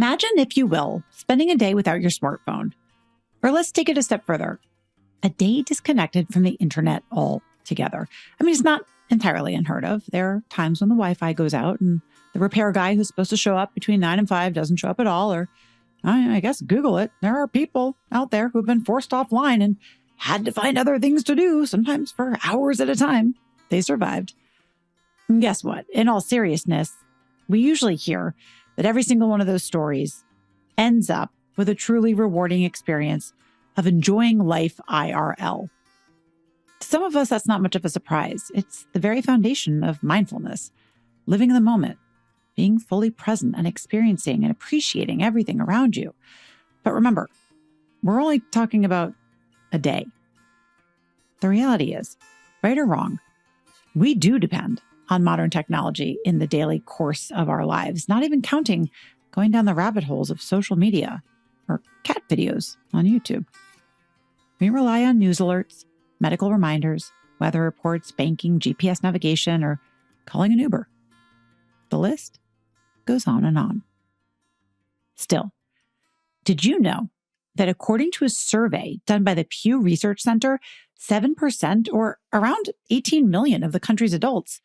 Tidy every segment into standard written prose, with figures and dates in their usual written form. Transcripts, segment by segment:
Imagine, if you will, spending a day without your smartphone. Or let's take it a step further. A day disconnected from the internet altogether. I mean, it's not entirely unheard of. There are times when the Wi-Fi goes out and the repair guy who's supposed to show up between 9 and 5 doesn't show up at all. Or I guess Google it. There are people out there who have been forced offline and had to find other things to do, sometimes for hours at a time. They survived. And guess what? In all seriousness, we usually hear that every single one of those stories ends up with a truly rewarding experience of enjoying life IRL. To some of us, that's not much of a surprise. It's the very foundation of mindfulness, living in the moment, being fully present and experiencing and appreciating everything around you. But remember, we're only talking about a day. The reality is, right or wrong, we do depend on modern technology in the daily course of our lives, not even counting going down the rabbit holes of social media or cat videos on YouTube. We rely on news alerts, medical reminders, weather reports, banking, GPS navigation, or calling an Uber. The list goes on and on. Still, did you know that according to a survey done by the Pew Research Center, 7%, or around 18 million of the country's adults,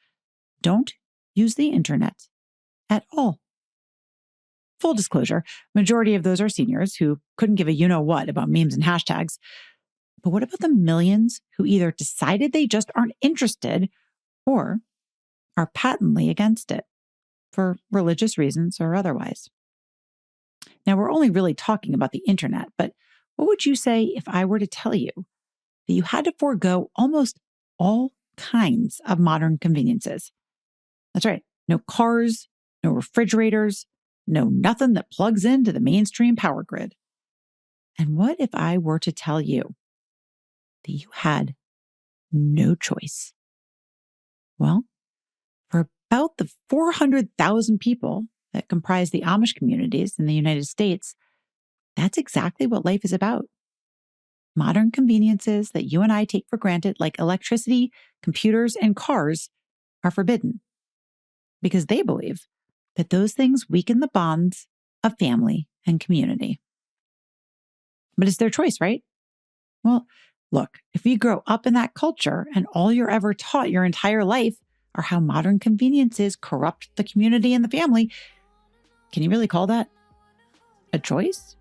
don't use the internet at all? Full disclosure, majority of those are seniors who couldn't give a you-know-what about memes and hashtags. But what about the millions who either decided they just aren't interested or are patently against it for religious reasons or otherwise? Now, we're only really talking about the internet, but what would you say if I were to tell you that you had to forego almost all kinds of modern conveniences? That's right. No cars, no refrigerators, no nothing that plugs into the mainstream power grid. And what if I were to tell you that you had no choice? Well, for about the 400,000 people that comprise the Amish communities in the United States, that's exactly what life is about. Modern conveniences that you and I take for granted, like electricity, computers, and cars, are forbidden because they believe that those things weaken the bonds of family and community. But it's their choice, right? Well, look, if you grow up in that culture and all you're ever taught your entire life are how modern conveniences corrupt the community and the family, can you really call that a choice?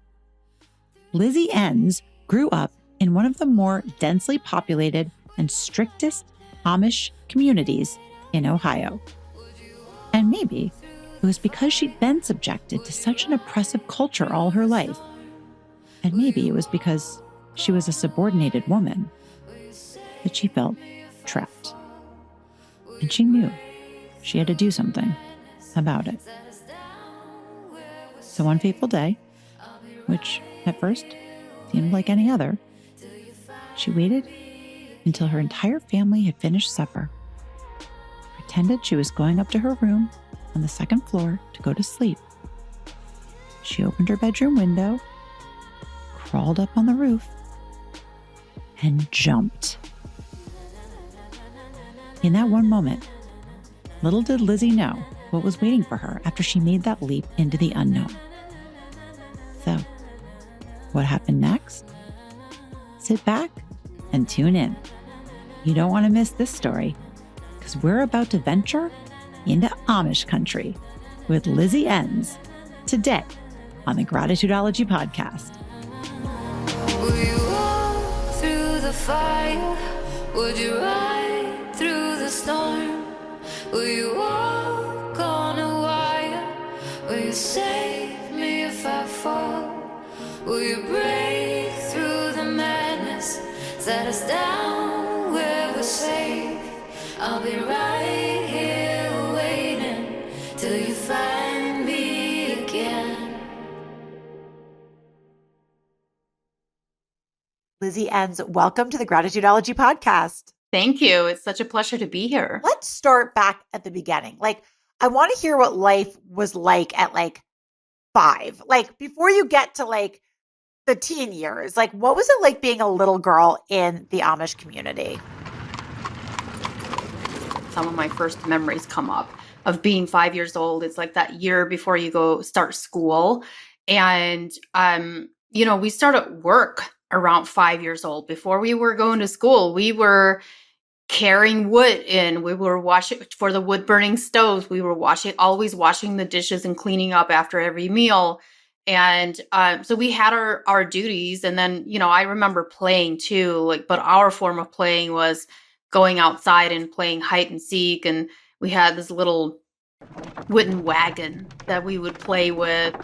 Lizzie Ens grew up in one of the more densely populated and strictest Amish communities in Ohio. And maybe it was because she'd been subjected to such an oppressive culture all her life. And maybe it was because she was a subordinated woman that she felt trapped. And she knew she had to do something about it. So one fateful day, which at first seemed like any other, she waited until her entire family had finished supper, pretended she was going up to her room on the second floor to go to sleep. She opened her bedroom window, crawled up on the roof, and jumped. In that one moment, little did Lizzie know what was waiting for her after she made that leap into the unknown. So, what happened next? Sit back and tune in. You don't want to miss this story, because we're about to venture into Amish country with Lizzie Ens today on the Gratitudeology podcast. Will you walk through the fire? Would you ride through the storm? Will you walk on a wire? Will you save me if I fall? Will you break through the madness? Set us down where we're safe. I'll be right here waiting till you find me again. Lizzie Ens, welcome to the Gratitudeology podcast. Thank you. It's such a pleasure to be here. Let's start back at the beginning. I want to hear what life was like at 5. Before you get to the teen years, what was it like being a little girl in the Amish community? Some of my first memories come up of being 5 years old. It's like that year before you go start school. And, we started work around 5 years old. Before we were going to school, we were carrying wood in. We were washing for the wood burning stoves. We were always washing the dishes and cleaning up after every meal. And so we had our duties. And then, I remember playing too, but our form of playing was going outside and playing hide and seek. And we had this little wooden wagon that we would play with.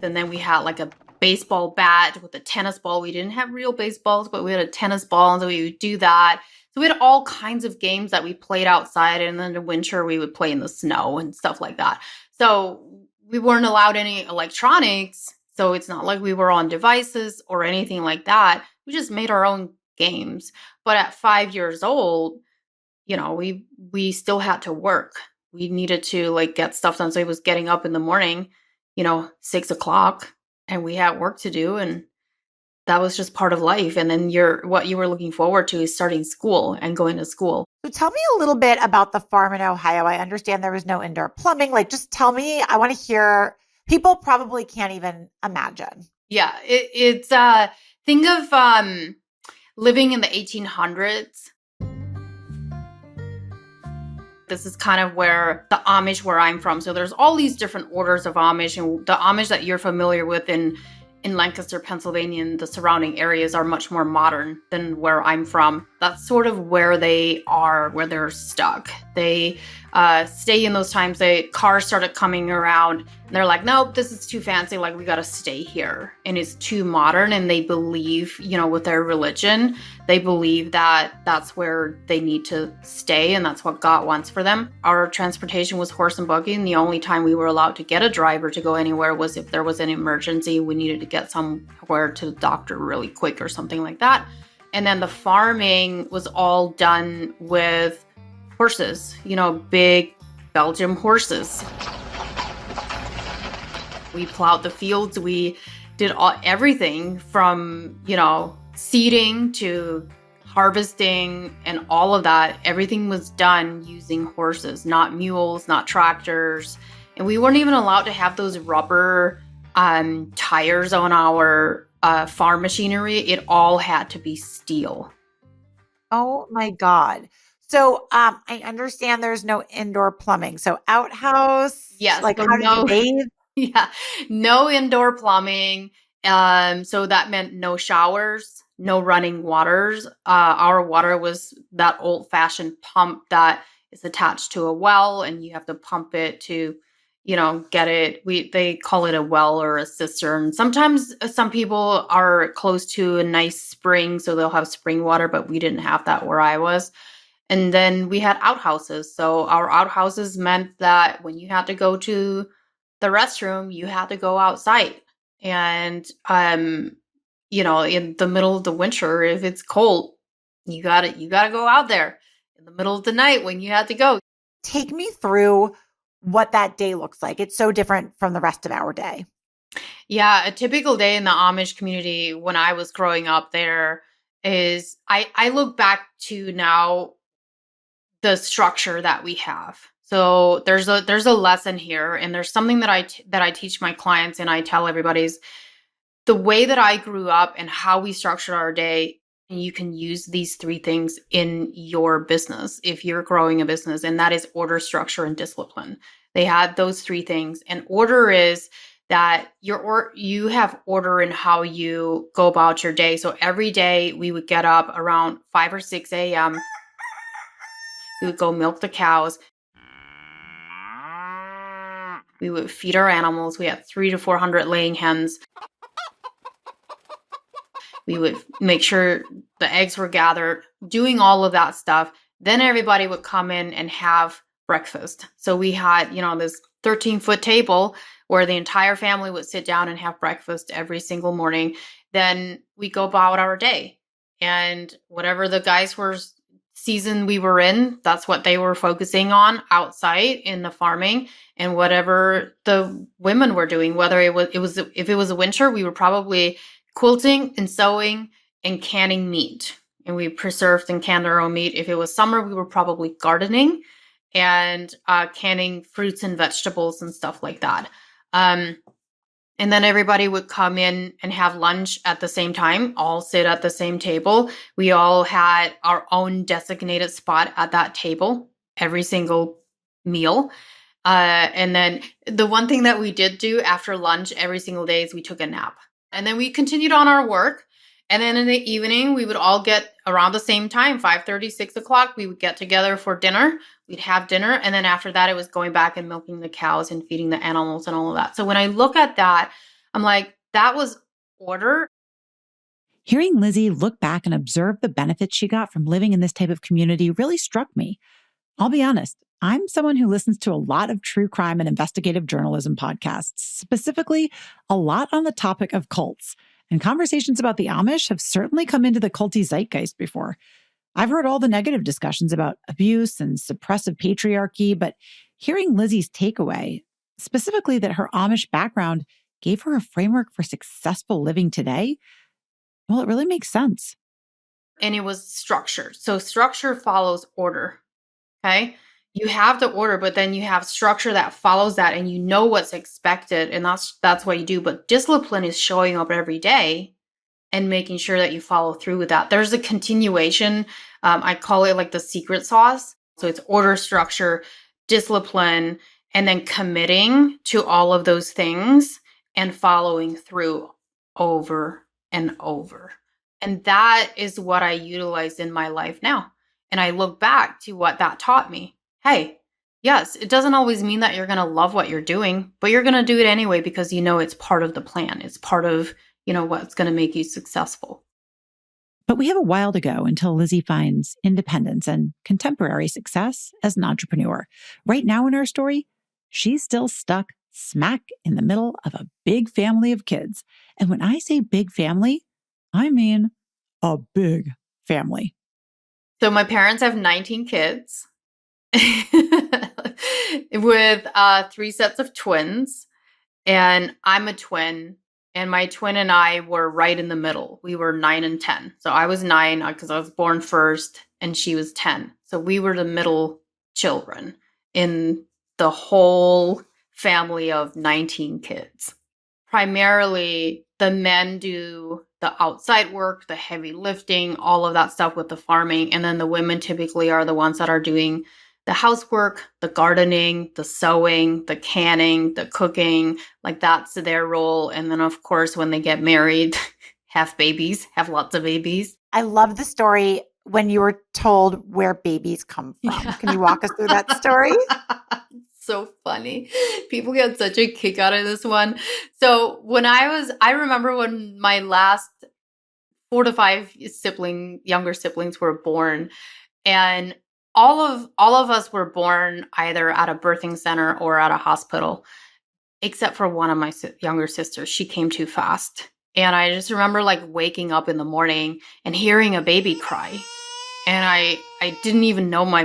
And then we had like a baseball bat with a tennis ball. We didn't have real baseballs, but we had a tennis ball, and so we would do that. So we had all kinds of games that we played outside, and then in winter we would play in the snow and stuff like that. So we weren't allowed any electronics, so it's not like we were on devices or anything like that. We just made our own games. But at 5 years old, we still had to work. We needed to get stuff done. So it was getting up in the morning, 6 o'clock, and we had work to do, and that was just part of life. And then what you were looking forward to is starting school and going to school. So tell me a little bit about the farm in Ohio. I understand there was no indoor plumbing. Just tell me, I want to hear, people probably can't even imagine. Yeah, it's think of living in the 1800s. This is kind of where the Amish, where I'm from. So there's all these different orders of Amish, and the Amish that you're familiar with in Lancaster, Pennsylvania, and the surrounding areas are much more modern than where I'm from. That's sort of where they are, where they're stuck. They stay in those times. Cars started coming around, and they're like, nope, this is too fancy. We got to stay here. And it's too modern. And they believe, with their religion, they believe that that's where they need to stay, and that's what God wants for them. Our transportation was horse and buggy, and the only time we were allowed to get a driver to go anywhere was if there was an emergency. We needed to get somewhere to the doctor really quick or something like that. And then the farming was all done with horses, big Belgian horses. We plowed the fields. We did everything from, seeding to harvesting and all of that. Everything was done using horses, not mules, not tractors. And we weren't even allowed to have those rubber tires on our farm machinery. It all had to be steel. Oh my God. So I understand there's no indoor plumbing. So outhouse, yes. How did you bathe? Yeah, no indoor plumbing. So that meant no showers, no running waters. Our water was that old-fashioned pump that is attached to a well, and you have to pump it to, get it. They call it a well or a cistern. Sometimes some people are close to a nice spring, so they'll have spring water, but we didn't have that where I was. And then we had outhouses. So our outhouses meant that when you had to go to the restroom, you had to go outside. And, in the middle of the winter, if it's cold, you gotta go out there in the middle of the night when you had to go. Take me through what that day looks like. It's so different from the rest of our day. Yeah, a typical day in the Amish community when I was growing up there is, I look back to now the structure that we have. So there's a lesson here, and there's something that I teach my clients, and I tell everybody is the way that I grew up and how we structured our day. You can use these three things in your business if you're growing a business, and that is order, structure, and discipline. They had those three things, and order is that you have order in how you go about your day. So every day we would get up around 5 or 6 a.m. We would go milk the cows. We would feed our animals. We had 300 to 400 laying hens. We would make sure the eggs were gathered, doing all of that stuff. Then everybody would come in and have breakfast. So we had, this 13-foot table where the entire family would sit down and have breakfast every single morning. Then we go about our day. And whatever the guys were season we were in, that's what they were focusing on outside in the farming, and whatever the women were doing, whether if it was a winter, we were probably quilting and sewing and canning meat, and we preserved and canned our own meat. If it was summer, we were probably gardening and canning fruits and vegetables and stuff like that. And then everybody would come in and have lunch at the same time, all sit at the same table. We all had our own designated spot at that table every single meal. And then the one thing that we did do after lunch every single day is we took a nap. And then we continued on our work. And then in the evening, we would all get around the same time, 5:30, 6 o'clock. We would get together for dinner. We'd have dinner. And then after that, it was going back and milking the cows and feeding the animals and all of that. So when I look at that, I'm like, that was order. Hearing Lizzie look back and observe the benefits she got from living in this type of community really struck me. I'll be honest, I'm someone who listens to a lot of true crime and investigative journalism podcasts, specifically a lot on the topic of cults. And conversations about the Amish have certainly come into the culty zeitgeist before. I've heard all the negative discussions about abuse and suppressive patriarchy, but hearing Lizzie's takeaway, specifically that her Amish background gave her a framework for successful living today, well, it really makes sense. And it was structure. So structure follows order. Okay. You have the order, but then you have structure that follows that, and you know what's expected, and that's what you do. But discipline is showing up every day and making sure that you follow through with that. There's a continuation. I call it like the secret sauce. So it's order, structure, discipline, and then committing to all of those things and following through over and over. And that is what I utilize in my life now. And I look back to what that taught me. Hey, yes, it doesn't always mean that you're going to love what you're doing, but you're going to do it anyway because you know it's part of the plan. It's part of, what's going to make you successful. But we have a while to go until Lizzie finds independence and contemporary success as an entrepreneur. Right now in our story, she's still stuck smack in the middle of a big family of kids. And when I say big family, I mean a big family. So my parents have 19 kids with 3 sets of twins, and I'm a twin, and my twin and I were right in the middle. We were 9 and 10. So I was 9 because I was born first, and she was 10. So we were the middle children in the whole family of 19 kids. Primarily, the men do the outside work, the heavy lifting, all of that stuff with the farming. And then the women typically are the ones that are doing the housework, the gardening, the sewing, the canning, the cooking. Like that's their role. And then, of course, when they get married, have lots of babies. I love the story when you were told where babies come from. Yeah. Can you walk us through that story? So funny. People get such a kick out of this one. So I remember when my last 4 to 5 younger siblings were born, and all of us were born either at a birthing center or at a hospital, except for one of my younger sisters. She came too fast. And I just remember like waking up in the morning and hearing a baby cry. And I didn't even know my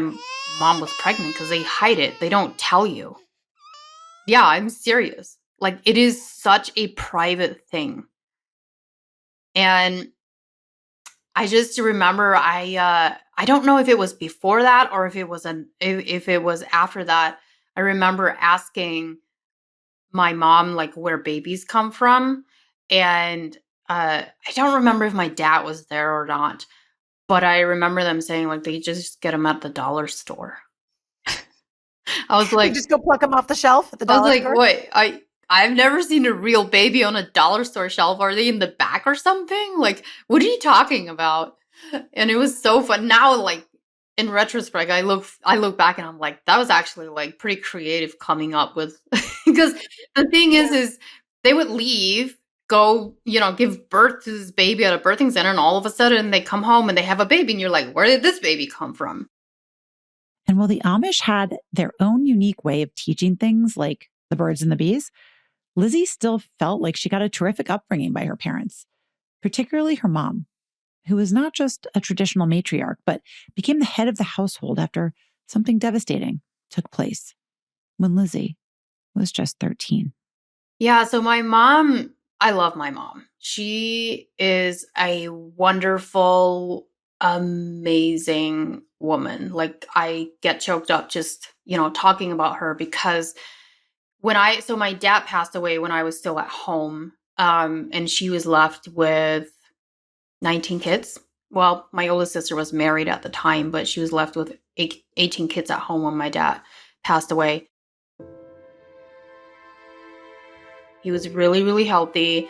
mom was pregnant because they hide it. They don't tell you. Yeah, I'm serious. Like it is such a private thing. And I just remember I don't know if it was before that or if it was after that. I remember asking my mom like where babies come from, and I don't remember if my dad was there or not. But I remember them saying like they just get them at the dollar store. I was like, you just go pluck them off the shelf at the dollar store? I was like, wait, I've never seen a real baby on a dollar store shelf. Are they in the back or something? Like, what are you talking about? And it was so fun. Now, like in retrospect, I look back and I'm like, that was actually like pretty creative coming up with because the thing is they would leave, go, give birth to this baby at a birthing center, and all of a sudden they come home and they have a baby, and you're like, where did this baby come from? And while the Amish had their own unique way of teaching things like the birds and the bees, Lizzie still felt like she got a terrific upbringing by her parents, particularly her mom, who was not just a traditional matriarch, but became the head of the household after something devastating took place when Lizzie was just 13. Yeah, so my mom, I love my mom. She is a wonderful, amazing woman. Like I get choked up just, talking about her because So my dad passed away when I was still at home. And she was left with 19 kids. Well, my oldest sister was married at the time, but she was left with 18 kids at home when my dad passed away. He was really, really healthy.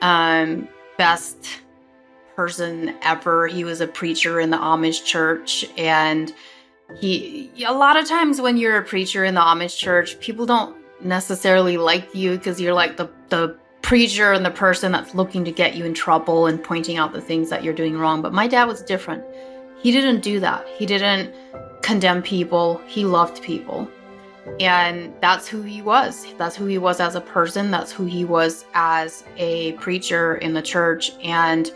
Best person ever. He was a preacher in the Amish church. And a lot of times when you're a preacher in the Amish church, people don't necessarily like you because you're like the preacher and the person that's looking to get you in trouble and pointing out the things that you're doing wrong. But my dad was different. He didn't do that. He didn't condemn people. He loved people. And that's who he was. That's who he was as a person. That's who he was as a preacher in the church. And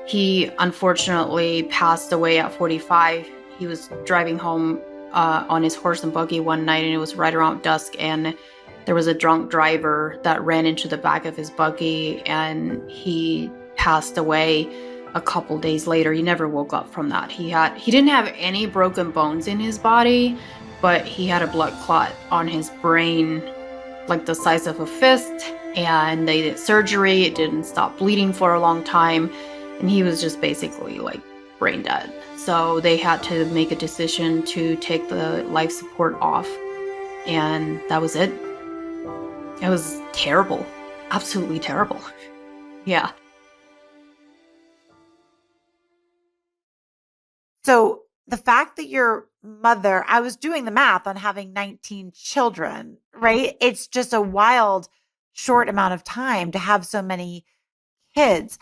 he unfortunately passed away at 45. He was driving home on his horse and buggy one night, and it was right around dusk, and there was a drunk driver that ran into the back of his buggy, and he passed away a couple days later. He never woke up from that. He didn't have any broken bones in his body, but he had a blood clot on his brain, like the size of a fist, and they did surgery. It didn't stop bleeding for a long time, and he was just basically like brain dead. So they had to make a decision to take the life support off, and that was it. It was terrible. Absolutely terrible. Yeah. So the fact that your mother, I was doing the math on having 19 children, right? It's just a wild, short amount of time to have so many kids.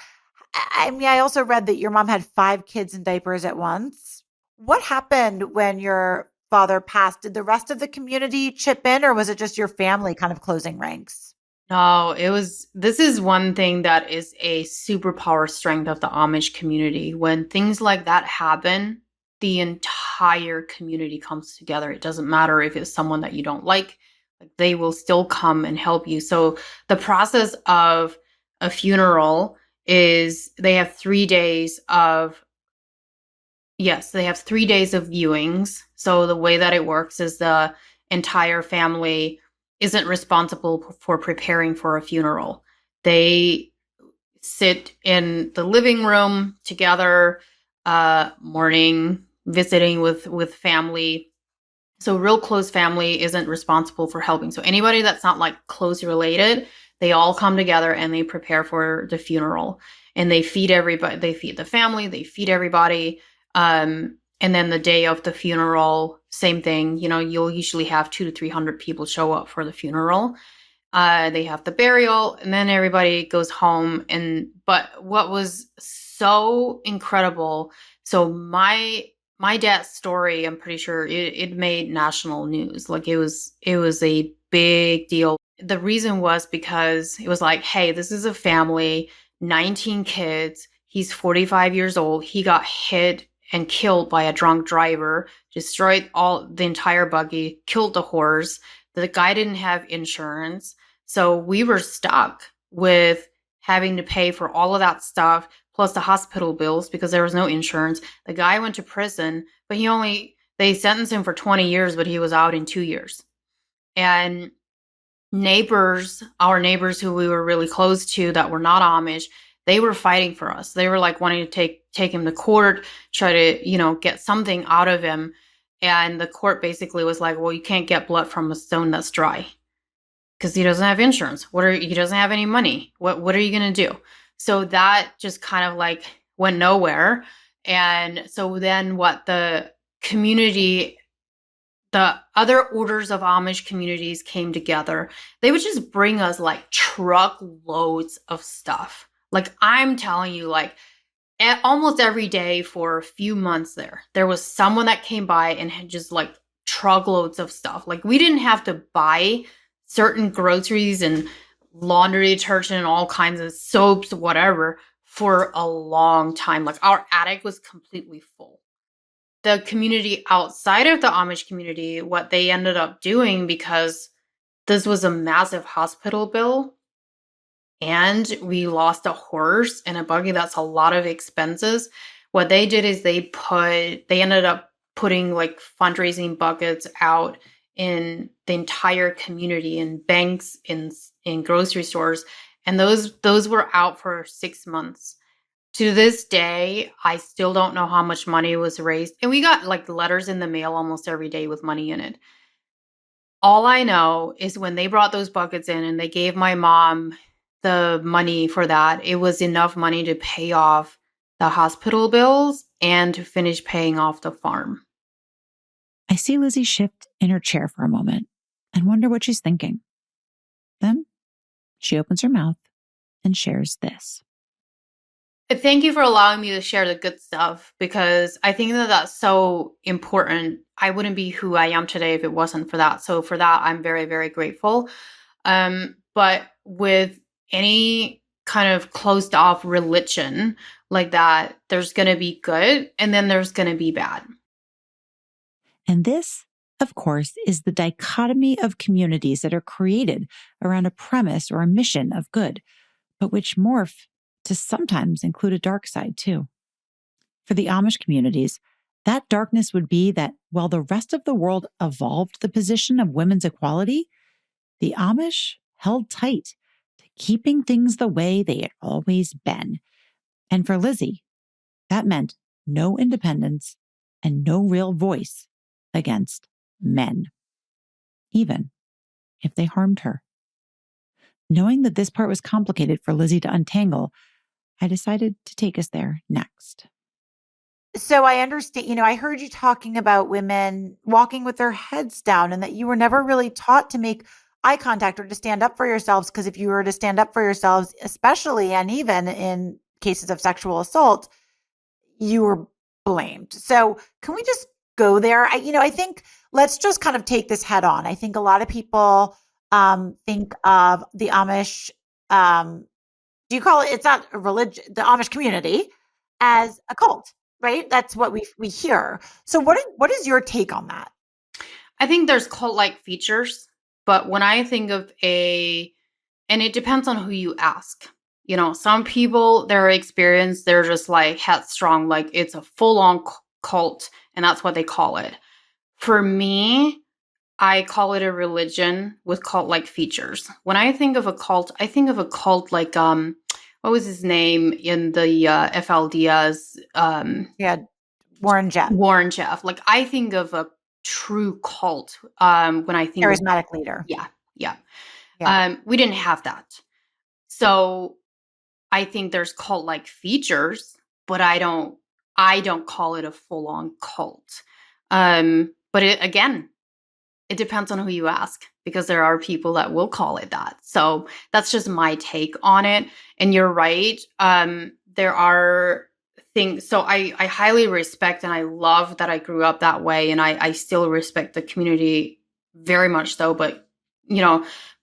I mean, I also read that your mom had 5 kids in diapers at once. What happened when your father passed? Did the rest of the community chip in, or was it just your family kind of closing ranks? No, this is one thing that is a superpower strength of the Amish community. When things like that happen, the entire community comes together. It doesn't matter if it's someone that you don't like, they will still come and help you. So the process of a funeral is they have 3 days of viewings. So the way that it works is the entire family isn't responsible for preparing for a funeral. They sit in the living room together, mourning, visiting with family. So real close family isn't responsible for helping. So anybody that's not like close related, they all come together and they prepare for the funeral, and they feed everybody. They feed the family, they feed everybody. And then the day of the funeral, same thing. You know, you'll usually have 200 to 300 people show up for the funeral. They have the burial, and then everybody goes home. But what was so incredible, so my dad's story, I'm pretty sure it made national news. Like it was a big deal. The reason was because it was like, hey, this is a family, 19 kids. He's 45 years old. He got hit and killed by a drunk driver, destroyed the entire buggy, killed the horse. The guy didn't have insurance. So we were stuck with having to pay for all of that stuff, plus the hospital bills because there was no insurance. The guy went to prison, but they sentenced him for 20 years, but he was out in 2 years. And our neighbors who we were really close to that were not Amish, they were fighting for us. They were like wanting to take him to court, try to, get something out of him. And the court basically was like, well, you can't get blood from a stone that's dry because he doesn't have insurance. He doesn't have any money. What are you going to do? So that just kind of like went nowhere. And so then the other orders of Amish communities came together. They would just bring us like truckloads of stuff. Like I'm telling you, like almost every day for a few months there was someone that came by and had just like truckloads of stuff. Like we didn't have to buy certain groceries and laundry detergent and all kinds of soaps, whatever, for a long time. Like our attic was completely full. The community outside of the Amish community, what they ended up doing, because this was a massive hospital bill and we lost a horse and a buggy, that's a lot of expenses. What they did is they ended up putting like fundraising buckets out in the entire community, in banks, in grocery stores, and those were out for 6 months. To this day, I still don't know how much money was raised, and we got like letters in the mail almost every day with money in it. All I know is when they brought those buckets in and they gave my mom the money for that, it was enough money to pay off the hospital bills and to finish paying off the farm. I see Lizzie shift in her chair for a moment and wonder what she's thinking. Then she opens her mouth and shares this. Thank you for allowing me to share the good stuff, because I think that that's so important. I wouldn't be who I am today if it wasn't for that. So for that, I'm very, very grateful. But with any kind of closed off religion like that, there's going to be good and then there's going to be bad. And this, of course, is the dichotomy of communities that are created around a premise or a mission of good, but which morph to sometimes include a dark side too. For the Amish communities, that darkness would be that while the rest of the world evolved the position of women's equality, the Amish held tight to keeping things the way they had always been. And for Lizzie, that meant no independence and no real voice against men, even if they harmed her. Knowing that this part was complicated for Lizzie to untangle, I decided to take us there next. So I understand, I heard you talking about women walking with their heads down and that you were never really taught to make eye contact or to stand up for yourselves. Because if you were to stand up for yourselves, especially and even in cases of sexual assault, you were blamed. So can we just go there? I think let's just kind of take this head on. I think a lot of people think of the Amish, do you call it, it's not a religion, the Amish community, as a cult, right? That's what we hear. So what is your take on that? I think there's cult-like features, but when I think of and it depends on who you ask. Some people, their experience, they're just like headstrong, like it's a full-on cult, and that's what they call it. For me, I call it a religion with cult-like features. When I think of a cult, I think of a cult like, what was his name in the FLDS? Yeah, Warren Jeff. Warren Jeff. Like, I think of a true cult when I think charismatic leader. Yeah. We didn't have that. So I think there's cult-like features, but I don't call it a full-on cult. But it depends on who you ask, because there are people that will call it that. So that's just my take on it. And you're right. There are things. So I highly respect and I love that I grew up that way. And I still respect the community very much so. But,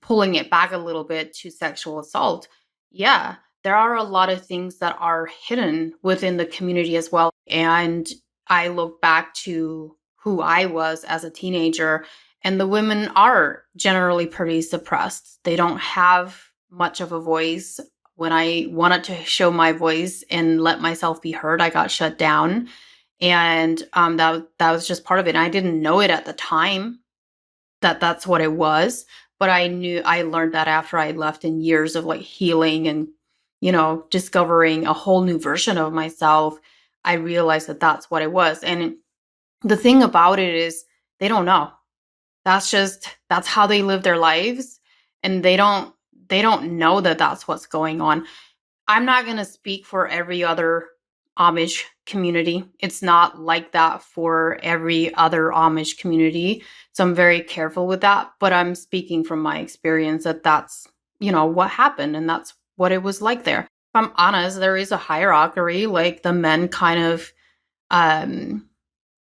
pulling it back a little bit to sexual assault. Yeah, there are a lot of things that are hidden within the community as well. And I look back to who I was as a teenager, and the women are generally pretty suppressed. They don't have much of a voice. When I wanted to show my voice and let myself be heard, I got shut down. And that was just part of it. And I didn't know it at the time that that's what it was. But I learned that after I left, in years of like healing and, discovering a whole new version of myself. I realized that that's what it was. And the thing about it is they don't know. That's how they live their lives. And they don't know that that's what's going on. I'm not going to speak for every other Amish community. It's not like that for every other Amish community. So I'm very careful with that. But I'm speaking from my experience that that's, what happened. And that's what it was like there. If I'm honest, there is a hierarchy. Like the men kind of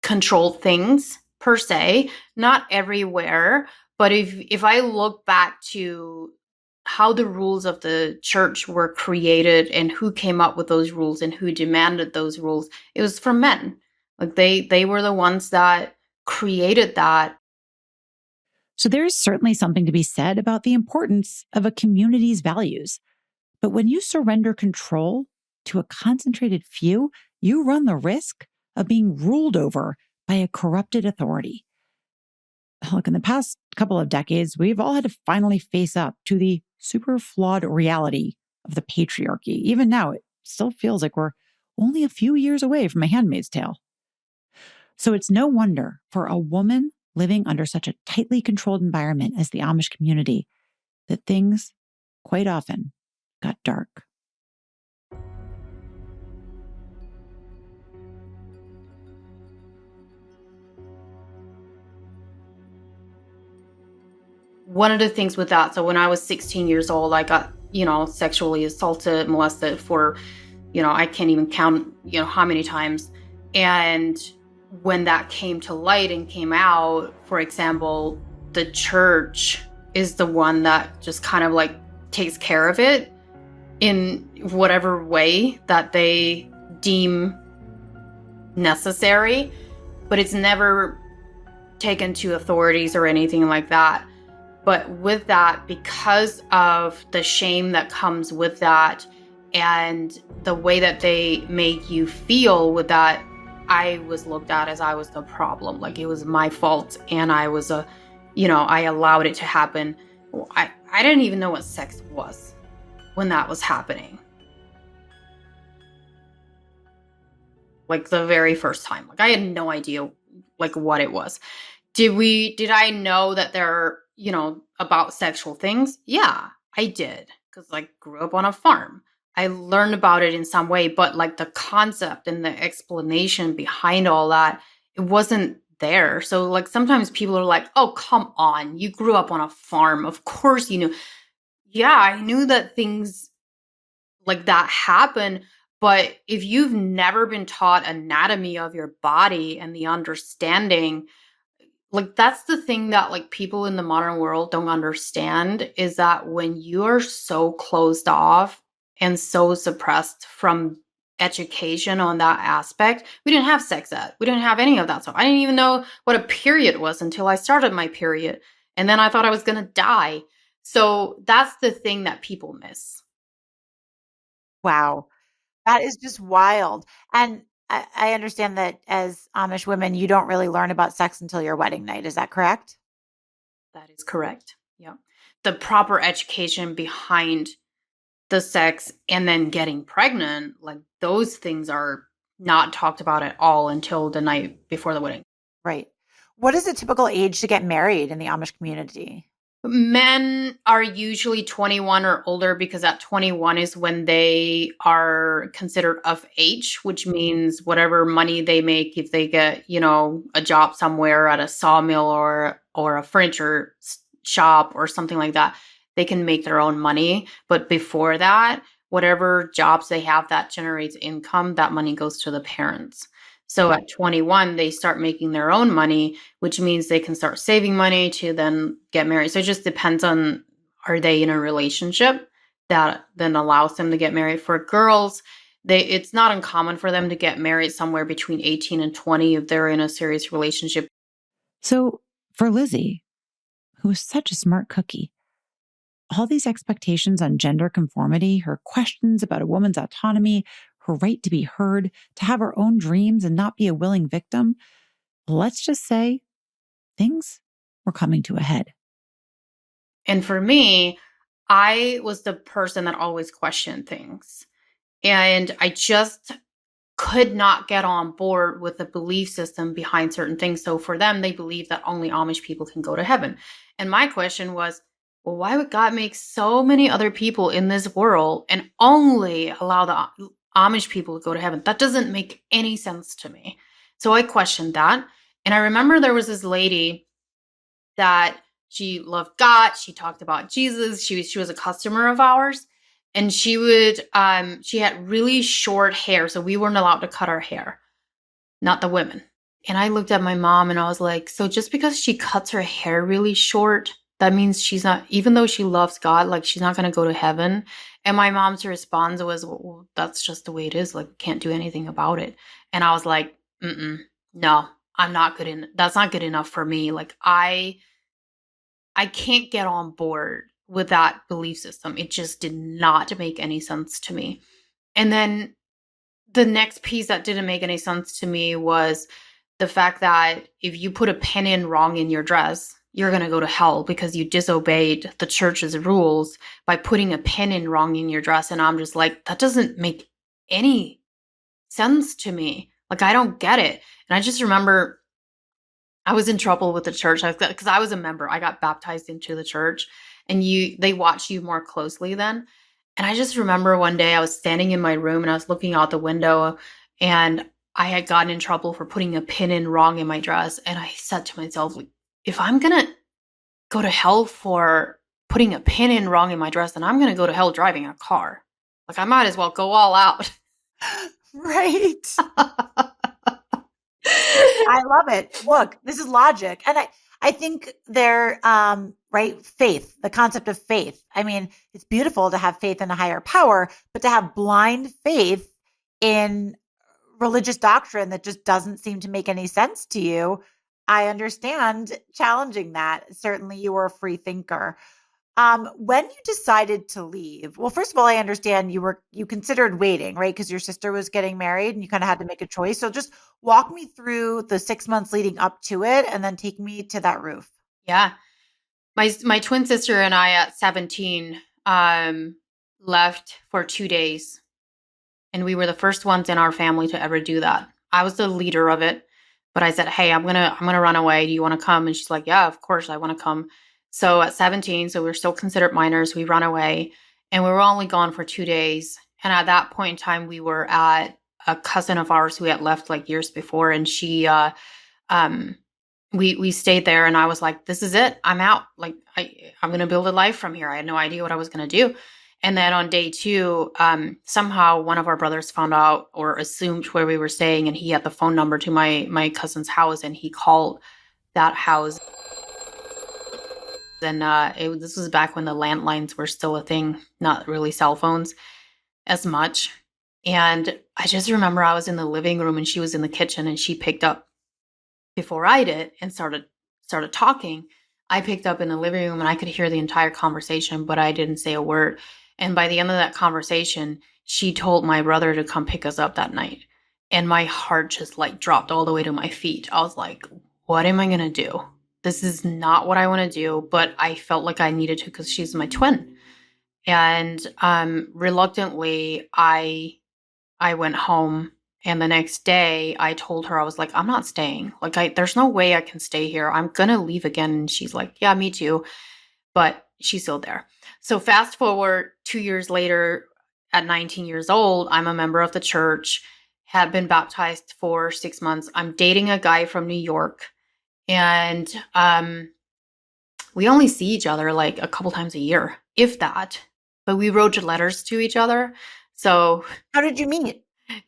control things per se, not everywhere. But if I look back to how the rules of the church were created and who came up with those rules and who demanded those rules, it was from men. Like they were the ones that created that. So there is certainly something to be said about the importance of a community's values. But when you surrender control to a concentrated few, you run the risk of being ruled over by a corrupted authority. Look, in the past couple of decades, we've all had to finally face up to the super flawed reality of the patriarchy. Even now, it still feels like we're only a few years away from a Handmaid's Tale. So it's no wonder for a woman living under such a tightly controlled environment as the Amish community that things quite often got dark. One of the things with that, so when I was 16 years old, I got, sexually assaulted, molested for, I can't even count, how many times. And when that came to light and came out, for example, the church is the one that just kind of like takes care of it in whatever way that they deem necessary, but it's never taken to authorities or anything like that. But with that, because of the shame that comes with that and the way that they make you feel with that, I was looked at as I was the problem. Like it was my fault and I was I allowed it to happen. I didn't even know what sex was when that was happening. Like the very first time. Like I had no idea like what it was. Did I know that there about sexual things? Yeah, I did. Because I grew up on a farm. I learned about it in some way, but like the concept and the explanation behind all that, it wasn't there. So like sometimes people are like, oh, come on, you grew up on a farm. Of course you knew. Yeah, I knew that things like that happen. But if you've never been taught anatomy of your body and the understanding, like that's the thing that like people in the modern world don't understand, is that when you are so closed off and so suppressed from education on that aspect, we didn't have sex ed. We didn't have any of that stuff. I didn't even know what a period was until I started my period. And then I thought I was going to die. So that's the thing that people miss. Wow. That is just wild. And I understand that as Amish women, you don't really learn about sex until your wedding night. Is that correct? That is correct. Yeah. The proper education behind the sex and then getting pregnant, like those things are not talked about at all until the night before the wedding. Right. What is a typical age to get married in the Amish community? Men are usually 21 or older because at 21 is when they are considered of age, which means whatever money they make, if they get, a job somewhere at a sawmill or a furniture shop or something like that, they can make their own money. But before that, whatever jobs they have that generates income, that money goes to the parents. So at 21, they start making their own money, which means they can start saving money to then get married. So it just depends on, are they in a relationship that then allows them to get married? For girls, it's not uncommon for them to get married somewhere between 18 and 20 if they're in a serious relationship. So for Lizzie, who is such a smart cookie, all these expectations on gender conformity, her questions about a woman's autonomy, her right to be heard, to have her own dreams and not be a willing victim, let's just say things were coming to a head. And for me, I was the person that always questioned things. And I just could not get on board with the belief system behind certain things. So for them, they believe that only Amish people can go to heaven. And my question was, well, why would God make so many other people in this world and only allow the Amish people to go to heaven? That doesn't make any sense to me. So I questioned that. And I remember there was this lady that she loved God. She talked about Jesus. She was a customer of ours. And she had really short hair. So we weren't allowed to cut our hair, not the women. And I looked at my mom and I was like, so just because she cuts her hair really short, that means she's not, even though she loves God, like she's not going to go to heaven. And my mom's response was, well, that's just the way it is. Like, can't do anything about it. And I was like, no, I'm not good in, that's not good enough for me. Like I can't get on board with that belief system. It just did not make any sense to me. And then the next piece that didn't make any sense to me was the fact that if you put a pin in wrong in your dress, you're going to go to hell because you disobeyed the church's rules by putting a pin in wrong in your dress. And I'm just like, that doesn't make any sense to me. Like, I don't get it. And I just remember I was in trouble with the church because I was a member. I got baptized into the church, and they watch you more closely then. And I just remember one day I was standing in my room and I was looking out the window, and I had gotten in trouble for putting a pin in wrong in my dress. And I said to myself, like, if I'm going to go to hell for putting a pin in wrong in my dress, then I'm going to go to hell driving a car. Like, I might as well go all out. Right. I love it. Look, this is logic. And I think they're, right. Faith, the concept of faith. I mean, it's beautiful to have faith in a higher power, but to have blind faith in religious doctrine that just doesn't seem to make any sense to you, I understand challenging that. Certainly you were a free thinker. When you decided to leave, well, first of all, I understand you considered waiting, right? Because your sister was getting married and you kind of had to make a choice. So just walk me through the 6 months leading up to it and then take me to that roof. Yeah. My twin sister and I at 17 left for 2 days. And we were the first ones in our family to ever do that. I was the leader of it, but I said, "Hey, I'm gonna run away. Do you want to come?" And she's like, "Yeah, of course, I want to come." So at 17, so we were still considered minors. We run away, and we were only gone for 2 days. And at that point in time, we were at a cousin of ours who had left like years before, and we stayed there. And I was like, "This is it. I'm out. Like, I'm gonna build a life from here." I had no idea what I was gonna do. And then on day 2, somehow one of our brothers found out or assumed where we were staying, and he had the phone number to my cousin's house, and he called that house. And this was back when the landlines were still a thing, not really cell phones as much. And I just remember I was in the living room and she was in the kitchen, and she picked up before I did and started talking. I picked up in the living room and I could hear the entire conversation, but I didn't say a word. And by the end of that conversation, she told my brother to come pick us up that night. And my heart just like dropped all the way to my feet. I was like, what am I going to do? This is not what I want to do, but I felt like I needed to because she's my twin. And reluctantly, I went home. And the next day I told her, I was like, I'm not staying. Like, there's no way I can stay here. I'm going to leave again. And she's like, yeah, me too. But she's still there. So fast forward 2 years later, at 19 years old, I'm a member of the church, had been baptized for 6 months. I'm dating a guy from New York. And we only see each other like a couple times a year, if that. But we wrote letters to each other. So how did you meet?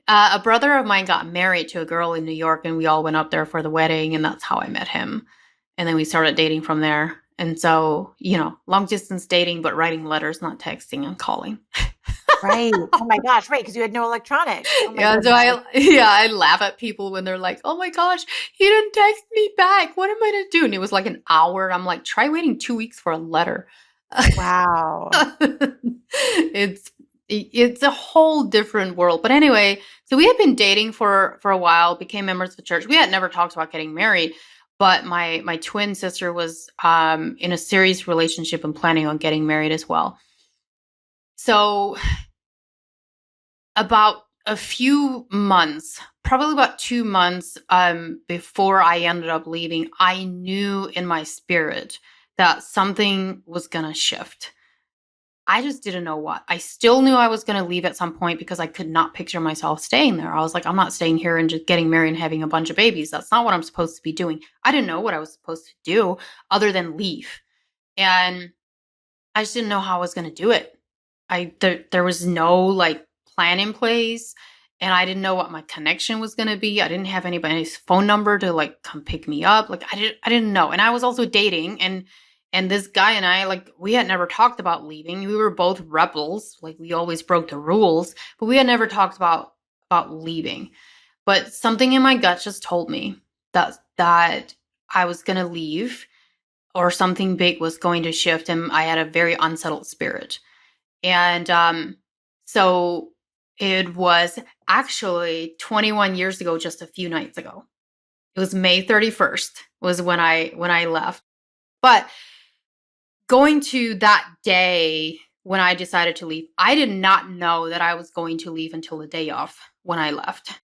A brother of mine got married to a girl in New York, and we all went up there for the wedding, and that's how I met him. And then we started dating from there. And so, long distance dating, but writing letters, not texting and calling. Right. Oh my gosh. Right. Because you had no electronics. Oh my Yeah. So I laugh at people when they're like, "Oh my gosh, he didn't text me back. What am I going to do?" And it was like an hour. I'm like, try waiting 2 weeks for a letter. Wow. It's a whole different world. But anyway, so we had been dating for a while, became members of the church. We had never talked about getting married, but my twin sister was in a serious relationship and planning on getting married as well. So about a few months, probably about 2 months before I ended up leaving, I knew in my spirit that something was going to shift. I just didn't know what. I still knew I was going to leave at some point because I could not picture myself staying there. I was like, I'm not staying here and just getting married and having a bunch of babies. That's not what I'm supposed to be doing. I didn't know what I was supposed to do other than leave. And I just didn't know how I was going to do it. There was no like plan in place, and I didn't know what my connection was going to be. I didn't have anybody's phone number to like come pick me up. Like I didn't know. And I was also dating, and this guy and I, like, we had never talked about leaving. We were both rebels. Like, we always broke the rules, but we had never talked about leaving. But something in my gut just told me that I was going to leave, or something big was going to shift, and I had a very unsettled spirit. And so it was actually 21 years ago, just a few nights ago. It was May 31st was when I left. But going to that day when I decided to leave, I did not know that I was going to leave until the day off when I left.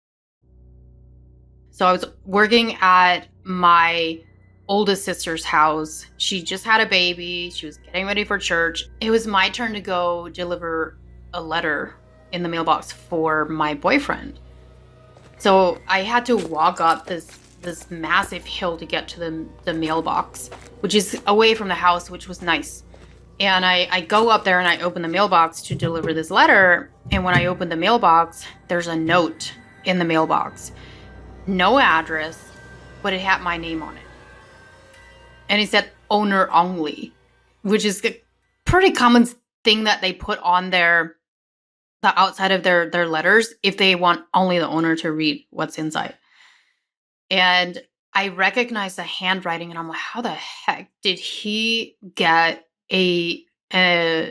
So I was working at my oldest sister's house. She just had a baby. She was getting ready for church. It was my turn to go deliver a letter in the mailbox for my boyfriend. So I had to walk up this massive hill to get to the mailbox, which is away from the house, which was nice. And I go up there and I open the mailbox to deliver this letter. And when I open the mailbox, there's a note in the mailbox. No address, but it had my name on it. And it said owner only, which is a pretty common thing that they put on the outside of their letters if they want only the owner to read what's inside. And I recognized the handwriting and I'm like, how the heck did he get a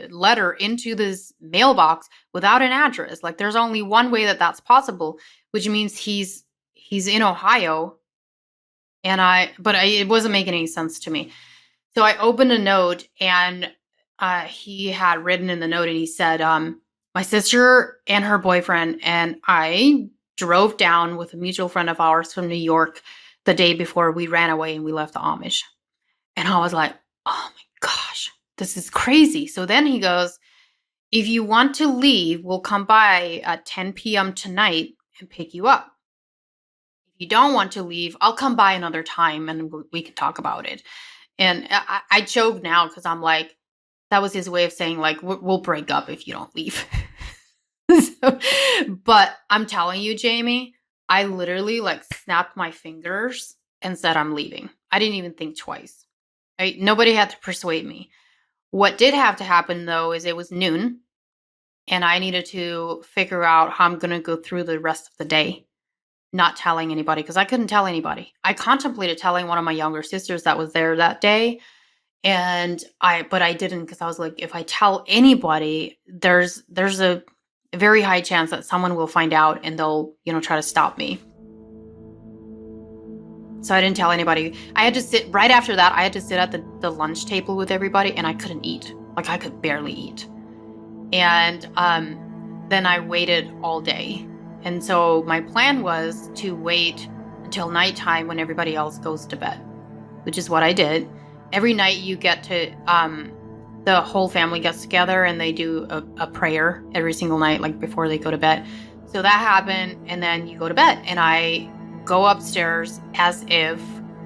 letter into this mailbox without an address? Like, there's only one way that that's possible, which means he's in Ohio. But it wasn't making any sense to me. So I opened a note and he had written in the note and he said, my sister and her boyfriend and I drove down with a mutual friend of ours from New York the day before we ran away and we left the Amish. And I was like, oh my gosh, this is crazy. So then he goes, if you want to leave, we'll come by at 10 p.m. tonight and pick you up. If you don't want to leave, I'll come by another time and we can talk about it. And I joke now because I'm like, that was his way of saying, like, we'll break up if you don't leave. But I'm telling you, Jamie, I literally like snapped my fingers and said, I'm leaving. I didn't even think twice. Right? Nobody had to persuade me. What did have to happen, though, is it was noon and I needed to figure out how I'm going to go through the rest of the day, not telling anybody, because I couldn't tell anybody. I contemplated telling one of my younger sisters that was there that day. But I didn't, because I was like, if I tell anybody, there's a very high chance that someone will find out and they'll, try to stop me. So I didn't tell anybody. I had to sit right after that. I had to sit at the lunch table with everybody and I couldn't eat. Like, I could barely eat. And then I waited all day. And so my plan was to wait until nighttime when everybody else goes to bed, which is what I did. Every night you get to, the whole family gets together and they do a prayer every single night, like before they go to bed. So that happened, and then you go to bed. And I go upstairs as if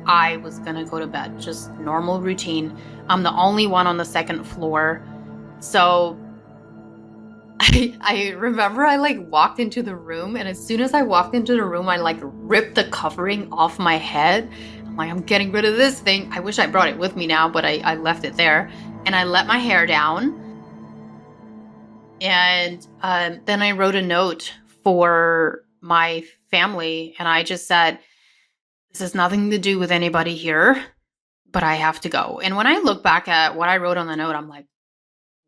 I was gonna go to bed, just normal routine. I'm the only one on the second floor. So I remember I like walked into the room, and as soon as I walked into the room, I like ripped the covering off my head. I'm like, I'm getting rid of this thing. I wish I brought it with me now, but I left it there. And I let my hair down. And then I wrote a note for my family. And I just said, this has nothing to do with anybody here, but I have to go. And when I look back at what I wrote on the note, I'm like,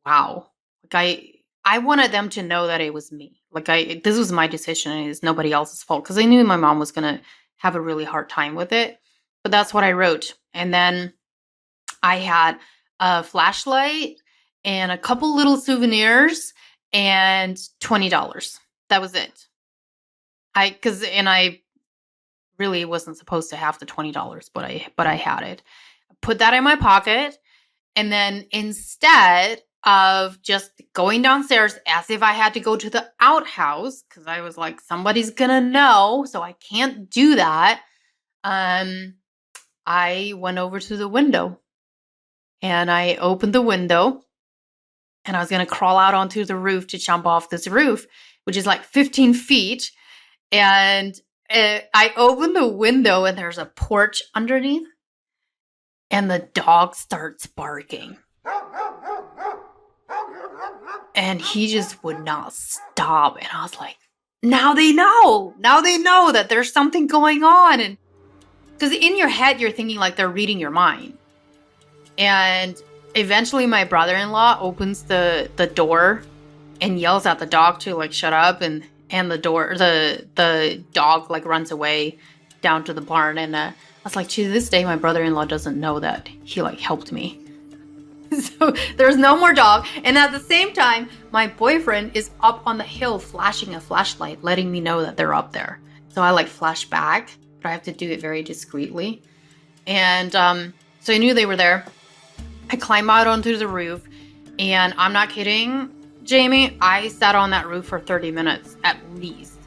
wow. Like I wanted them to know that it was me. Like this was my decision and it's nobody else's fault. Because I knew my mom was going to have a really hard time with it. But that's what I wrote. And then I had a flashlight and a couple little souvenirs and $20. That was it. I really wasn't supposed to have the $20, but I had it. I put that in my pocket, and then instead of just going downstairs as if I had to go to the outhouse, because I was like, somebody's gonna know, so I can't do that. I went over to the window. And I opened the window and I was going to crawl out onto the roof to jump off this roof, which is like 15 feet. And I opened the window and there's a porch underneath. And the dog starts barking. And he just would not stop. And I was like, now they know. Now they know that there's something going on. And because in your head, you're thinking like they're reading your mind. And eventually my brother-in-law opens the door and yells at the dog to like shut up, and the dog like runs away down to the barn. And I was like, to this day, my brother-in-law doesn't know that he like helped me. So there's no more dog. And at the same time, my boyfriend is up on the hill flashing a flashlight, letting me know that they're up there. So I like flash back, but I have to do it very discreetly. And so I knew they were there. I climb out onto the roof, and I'm not kidding, Jamie, I sat on that roof for 30 minutes at least,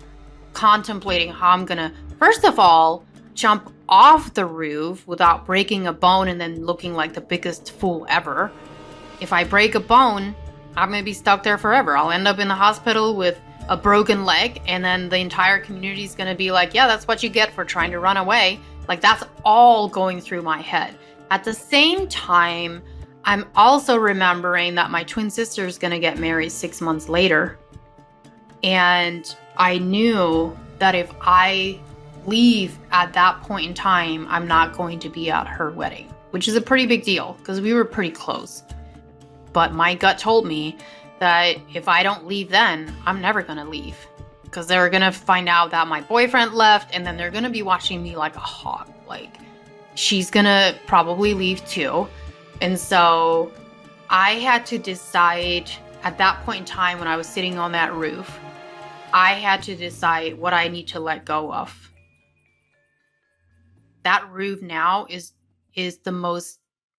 contemplating how I'm gonna, first of all, jump off the roof without breaking a bone and then looking like the biggest fool ever. If I break a bone, I'm gonna be stuck there forever. I'll end up in the hospital with a broken leg, and then the entire community is gonna be like, yeah, that's what you get for trying to run away. Like, that's all going through my head. At the same time, I'm also remembering that my twin sister is gonna get married 6 months later. And I knew that if I leave at that point in time, I'm not going to be at her wedding, which is a pretty big deal because we were pretty close. But my gut told me that if I don't leave then, I'm never going to leave, because they're going to find out that my boyfriend left, and then they're going to be watching me like a hawk. Like, she's going to probably leave too. And so I had to decide at that point in time when I was sitting on that roof, I had to decide what I need to let go of. That roof now is the most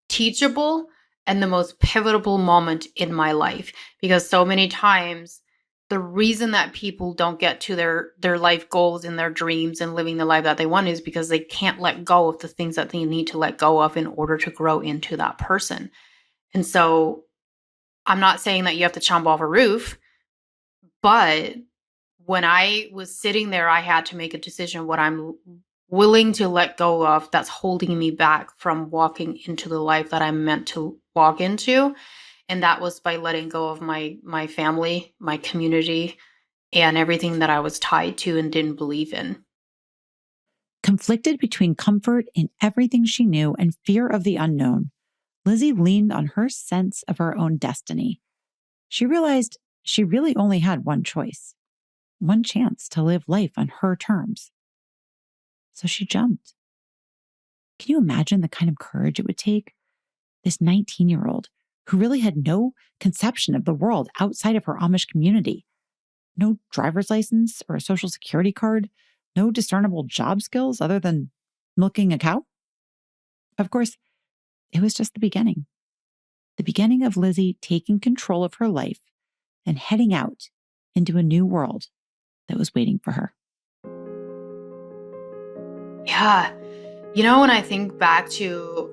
teachable and the most pivotal moment in my life, because so many times the reason that people don't get to their life goals and their dreams and living the life that they want is because they can't let go of the things that they need to let go of in order to grow into that person. And so I'm not saying that you have to jump off a roof, but when I was sitting there, I had to make a decision what I'm willing to let go of that's holding me back from walking into the life that I'm meant to walk into. And that was by letting go of my family, my community, and everything that I was tied to and didn't believe in. Conflicted between comfort in everything she knew and fear of the unknown, Lizzie leaned on her sense of her own destiny. She realized she really only had one choice, one chance to live life on her terms. So she jumped. Can you imagine the kind of courage it would take? This 19-year-old who really had no conception of the world outside of her Amish community. No driver's license or a social security card, no discernible job skills other than milking a cow. Of course, it was just the beginning of Lizzie taking control of her life and heading out into a new world that was waiting for her. Yeah. You know, when I think back to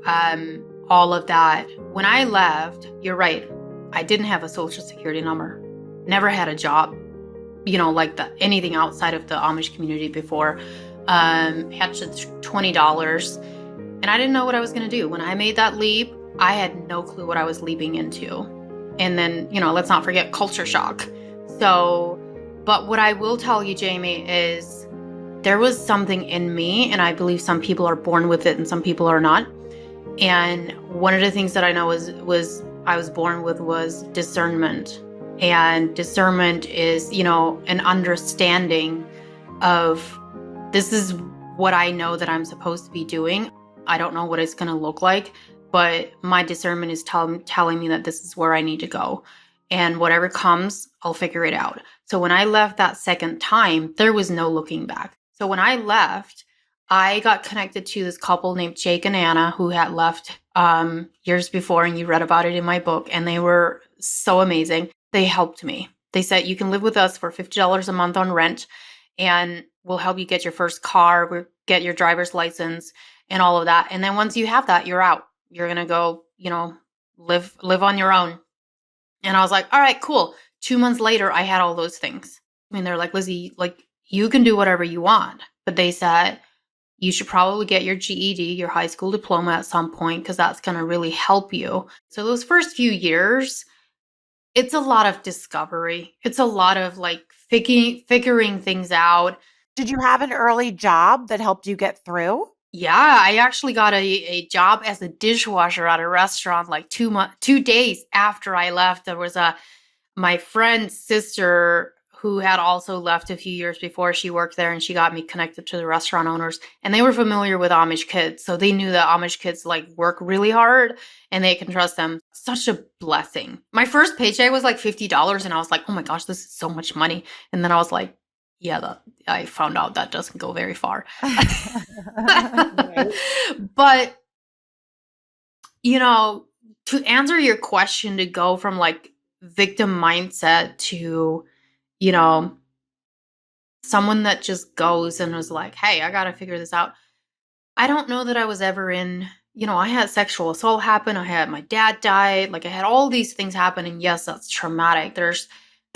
all of that, when I left, you're right. I didn't have a social security number, never had a job, like anything outside of the Amish community before. Had just $20, and I didn't know what I was going to do. When I made that leap, I had no clue what I was leaping into. And then, let's not forget culture shock. So, but what I will tell you, Jamie, is there was something in me, and I believe some people are born with it and some people are not. And one of the things that I know was I was born with was discernment. And discernment is, an understanding of, this is what I know that I'm supposed to be doing. I don't know what it's going to look like, but my discernment is telling me that this is where I need to go. And whatever comes, I'll figure it out. So when I left that second time, there was no looking back. So when I left, I got connected to this couple named Jake and Anna who had left years before, and you read about it in my book, and they were so amazing. They helped me. They said, you can live with us for $50 a month on rent, and we'll help you get your first car, we'll get your driver's license and all of that. And then once you have that, you're out. You're going to go, live on your own. And I was like, all right, cool. 2 months later, I had all those things. I mean, they're like, Lizzie, you can do whatever you want. But they said, you should probably get your GED, your high school diploma at some point, because that's going to really help you. So those first few years, it's a lot of discovery. It's a lot of figuring things out. Did you have an early job that helped you get through? Yeah, I actually got a job as a dishwasher at a restaurant 2 days after I left. There was my friend's sister who had also left a few years before. She worked there, and she got me connected to the restaurant owners, and they were familiar with Amish kids. So they knew that Amish kids like work really hard and they can trust them. Such a blessing. My first paycheck was like $50, and I was like, oh my gosh, this is so much money. And then I was like, yeah, I found out that doesn't go very far. Right. But, you know, to answer your question, to go from like victim mindset to, you know, someone that just goes and was like, hey, I got to figure this out. I don't know that I was ever in, I had sexual assault happen. I had my dad died. Like I had all these things happen. And yes, that's traumatic. There's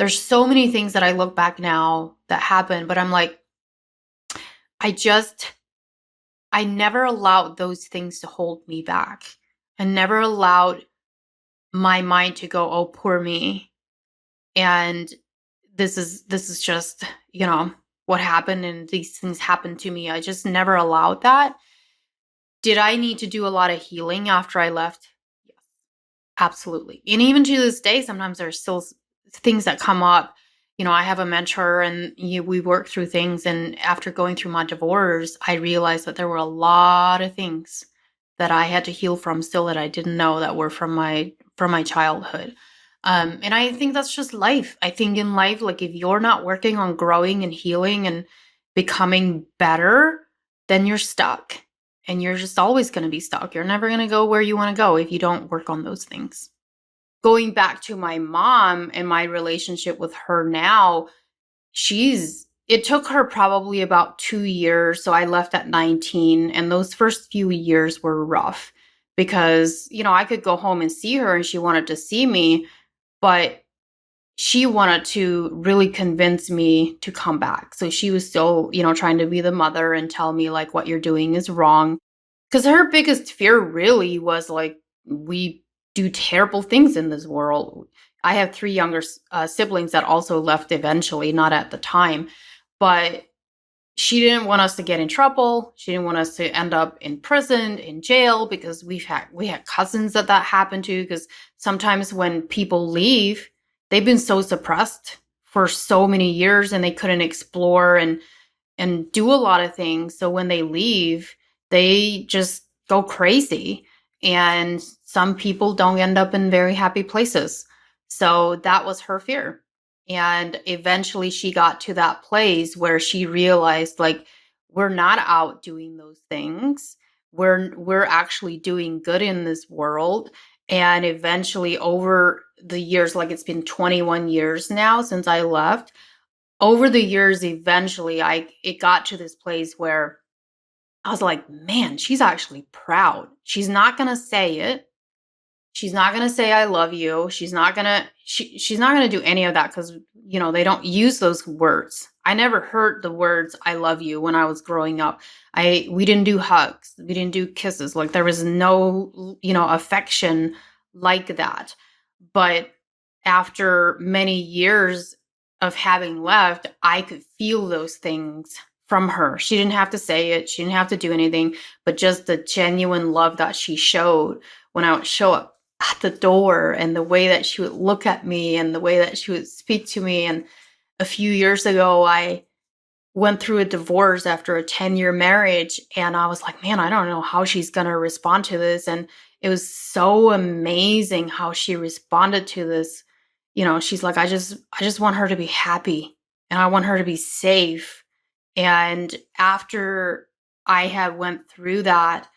so many things that I look back now that happened, but I'm like, I never allowed those things to hold me back. I never allowed my mind to go, oh, poor me. And this is just, what happened, and these things happened to me. I just never allowed that. Did I need to do a lot of healing after I left? Yes, absolutely. And even to this day, sometimes there's still things that come up. I have a mentor, and we work through things. And after going through my divorce, I realized that there were a lot of things that I had to heal from still that I didn't know that were from my childhood. And I think that's just life. I think in life, like if you're not working on growing and healing and becoming better, then you're stuck. And you're just always going to be stuck. You're never going to go where you want to go if you don't work on those things. Going back to my mom and my relationship with her now, it took her probably about 2 years. So I left at 19, and those first few years were rough because, I could go home and see her and she wanted to see me, but she wanted to really convince me to come back. So she was still, trying to be the mother and tell me like what you're doing is wrong. Because her biggest fear really was like, we do terrible things in this world. I have 3 younger siblings that also left eventually, not at the time. But she didn't want us to get in trouble. She didn't want us to end up in prison, in jail, because we had cousins that happened to. Because sometimes when people leave, they've been so suppressed for so many years and they couldn't explore and do a lot of things. So when they leave, they just go crazy. And some people don't end up in very happy places. So that was her fear. And eventually she got to that place where she realized like, we're not out doing those things. We're actually doing good in this world. And eventually over the years, like it's been 21 years now since I left, over the years, eventually it got to this place where I was like, man, she's actually proud. She's not going to say it. She's not going to say, I love you. She's not going to do any of that because, they don't use those words. I never heard the words, I love you when I was growing up. We didn't do hugs. We didn't do kisses. Like there was no, affection like that. But after many years of having left, I could feel those things from her. She didn't have to say it. She didn't have to do anything, but just the genuine love that she showed when I would show up at the door and the way that she would look at me and the way that she would speak to me. And a few years ago, I went through a divorce after a 10-year marriage. And I was like, man, I don't know how she's going to respond to this. And it was so amazing how she responded to this. She's like, I just want her to be happy and I want her to be safe. And after I had went through that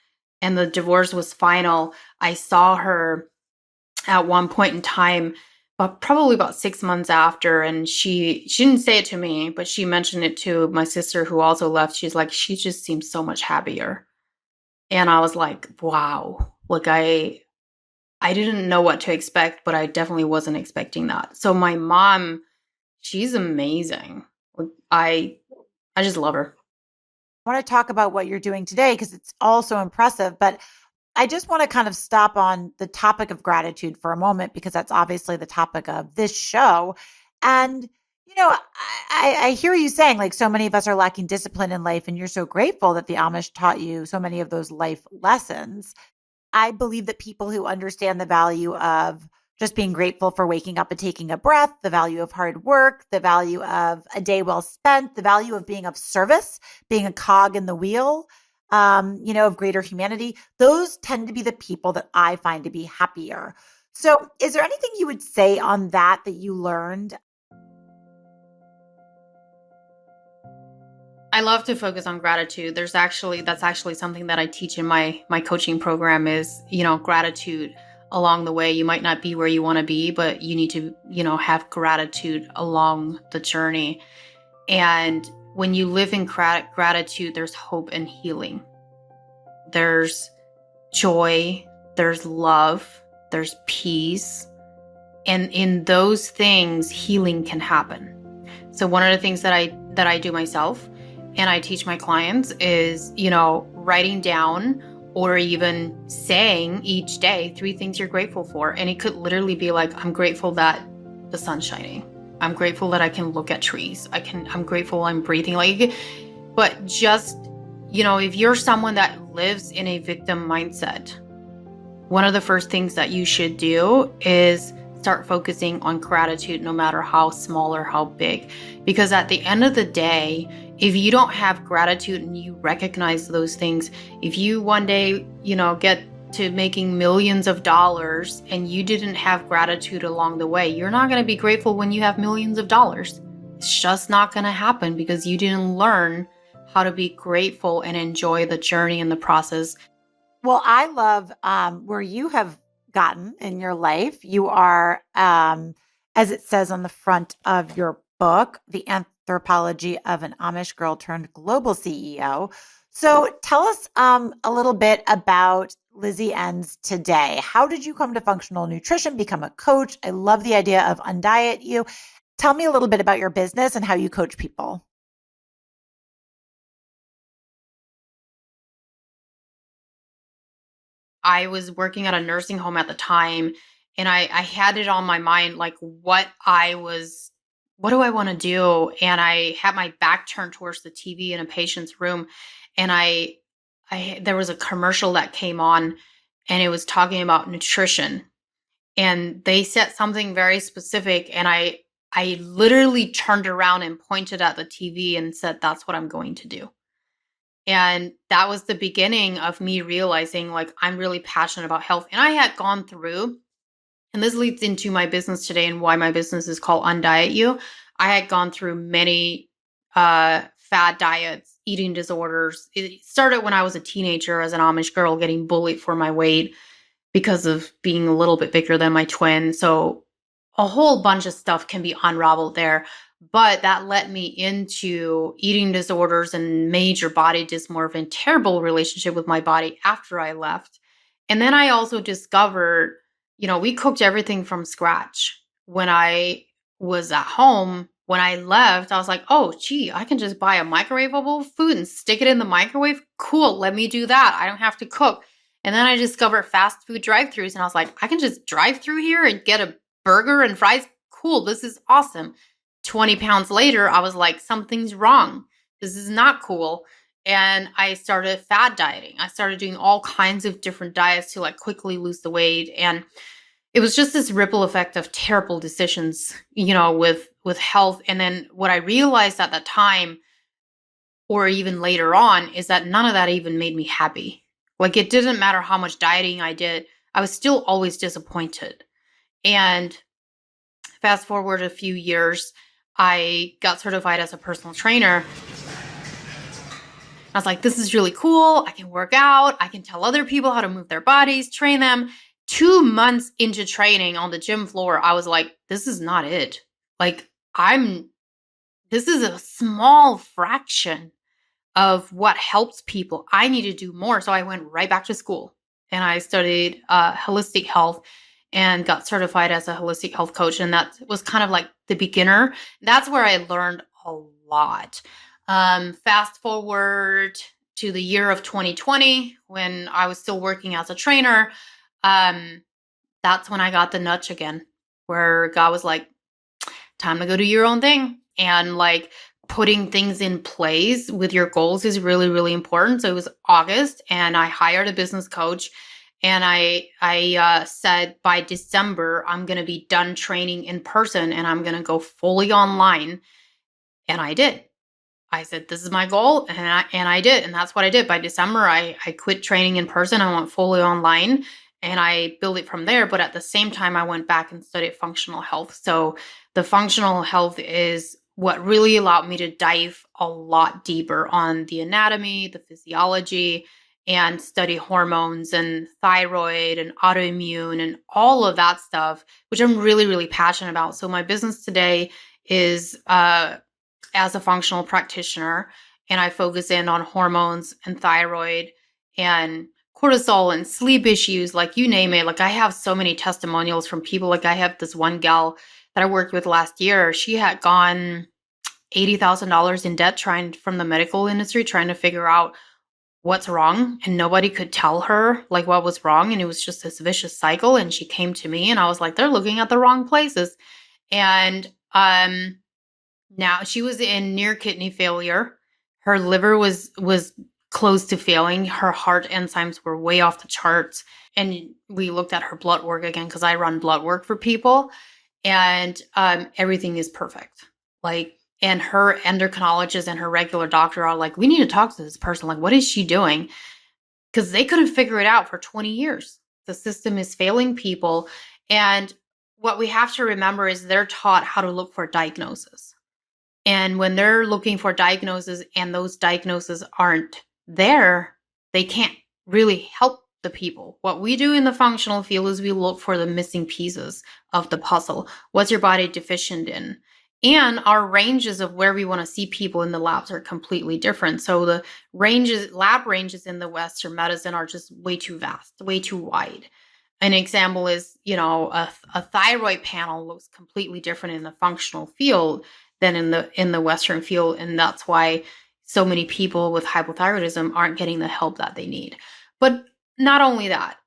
and the divorce was final, I saw her at one point in time, but probably about 6 months after. And she didn't say it to me, but she mentioned it to my sister who also left. She's like, she just seems so much happier. And I was like, wow, like I didn't know what to expect, but I definitely wasn't expecting that. So my mom, she's amazing. I just love her. I want to talk about what you're doing today because it's also impressive, but I just want to kind of stop on the topic of gratitude for a moment because that's obviously the topic of this show. And, I hear you saying like so many of us are lacking discipline in life and you're so grateful that the Amish taught you so many of those life lessons. I believe that people who understand the value of just being grateful for waking up and taking a breath, the value of hard work, the value of a day well spent, the value of being of service, being a cog in the wheel, of greater humanity. Those tend to be the people that I find to be happier. So is there anything you would say on that you learned? I love to focus on gratitude. That's actually something that I teach in my coaching program is, gratitude along the way. You might not be where you want to be, but you need to, have gratitude along the journey. And when you live in gratitude, there's hope and healing. There's joy, there's love, there's peace. And in those things, healing can happen. So one of the things that I do myself and I teach my clients is, writing down or even saying each day 3 things you're grateful for. And it could literally be like, I'm grateful that the sun's shining. I'm grateful that I can look at trees. I'm grateful I'm breathing. But just, if you're someone that lives in a victim mindset, one of the first things that you should do is start focusing on gratitude, no matter how small or how big. Because at the end of the day, if you don't have gratitude and you recognize those things, if you one day, get to making millions of dollars and you didn't have gratitude along the way, you're not going to be grateful when you have millions of dollars. It's just not going to happen because you didn't learn how to be grateful and enjoy the journey and the process. Well, I love where you have gotten in your life. You are, as it says on the front of your book, The Anthropology of an Amish Girl Turned Global CEO. So tell us a little bit about Lizzie Ens today. How did you come to functional nutrition, become a coach? I love the idea of Undiet You. Tell me a little bit about your business and how you coach people. I was working at a nursing home at the time, and I had it on my mind, like what do I want to do? And I had my back turned towards the TV in a patient's room. And there was a commercial that came on and it was talking about nutrition, and they said something very specific. And I literally turned around and pointed at the TV and said, that's what I'm going to do. And that was the beginning of me realizing, like, I'm really passionate about health. And I had gone through, and this leads into my business today and why my business is called Undiet You. I had gone through many fad diets, eating disorders. It started when I was a teenager as an Amish girl, getting bullied for my weight because of being a little bit bigger than my twin. So a whole bunch of stuff can be unraveled there. But that led me into eating disorders and major body dysmorphia and terrible relationship with my body after I left. And then I also discovered, we cooked everything from scratch. When I was at home, when I left, I was like, oh, gee, I can just buy a microwavable food and stick it in the microwave. Cool, let me do that. I don't have to cook. And then I discovered fast food drive-thrus, and I was like, I can just drive through here and get a burger and fries. Cool, this is awesome. 20 pounds later, I was like, something's wrong. This is not cool. And I started fad dieting. I started doing all kinds of different diets to quickly lose the weight. And it was just this ripple effect of terrible decisions, with health. And then what I realized at that time, or even later on, is that none of that even made me happy. It didn't matter how much dieting I did. I was still always disappointed. And fast forward a few years, I got certified as a personal trainer. I was like, this is really cool. I can work out. I can tell other people how to move their bodies, train them. 2 months into training on the gym floor, I was like, this is not it. This is a small fraction of what helps people. I need to do more. So I went right back to school and I studied holistic health and got certified as a holistic health coach. And that was kind of like the beginner. That's where I learned a lot. Fast forward to the year of 2020, when I was still working as a trainer, that's when I got the nudge again, where God was like, time to go do your own thing. And putting things in place with your goals is really, really important. So it was August and I hired a business coach And I said by December, I'm going to be done training in person and I'm going to go fully online. And I did. I said, this is my goal. And I did. And that's what I did. By December, I quit training in person. I went fully online and I built it from there. But at the same time, I went back and studied functional health. So the functional health is what really allowed me to dive a lot deeper on the anatomy, the physiology, and study hormones and thyroid and autoimmune and all of that stuff, which I'm really, really passionate about. So my business today is as a functional practitioner, and I focus in on hormones and thyroid and cortisol and sleep issues, like you name it. Like I have so many testimonials from people. Like I have this one gal that I worked with last year. She had gone $80,000 in debt from the medical industry, trying to figure out what's wrong, and nobody could tell her like what was wrong, and it was just this vicious cycle. And she came to me and I was like, they're looking at the wrong places. And now she was in near kidney failure. Her liver was close to failing. Her heart enzymes were way off the charts. And we looked at her blood work again, because I run blood work for people, and everything is perfect. Like, and her endocrinologist and her regular doctor are like, we need to talk to this person. Like, what is she doing? Because they couldn't figure it out for 20 years. The system is failing people. And what we have to remember is they're taught how to look for diagnosis. And when they're looking for diagnoses and those diagnoses aren't there, they can't really help the people. What we do in the functional field is we look for the missing pieces of the puzzle. What's your body deficient in? And our ranges of where we want to see people in the labs are completely different. So the lab ranges in the Western medicine are just way too vast, way too wide. An example is, a thyroid panel looks completely different in the functional field than in the Western field. And that's why so many people with hypothyroidism aren't getting the help that they need. But not only that,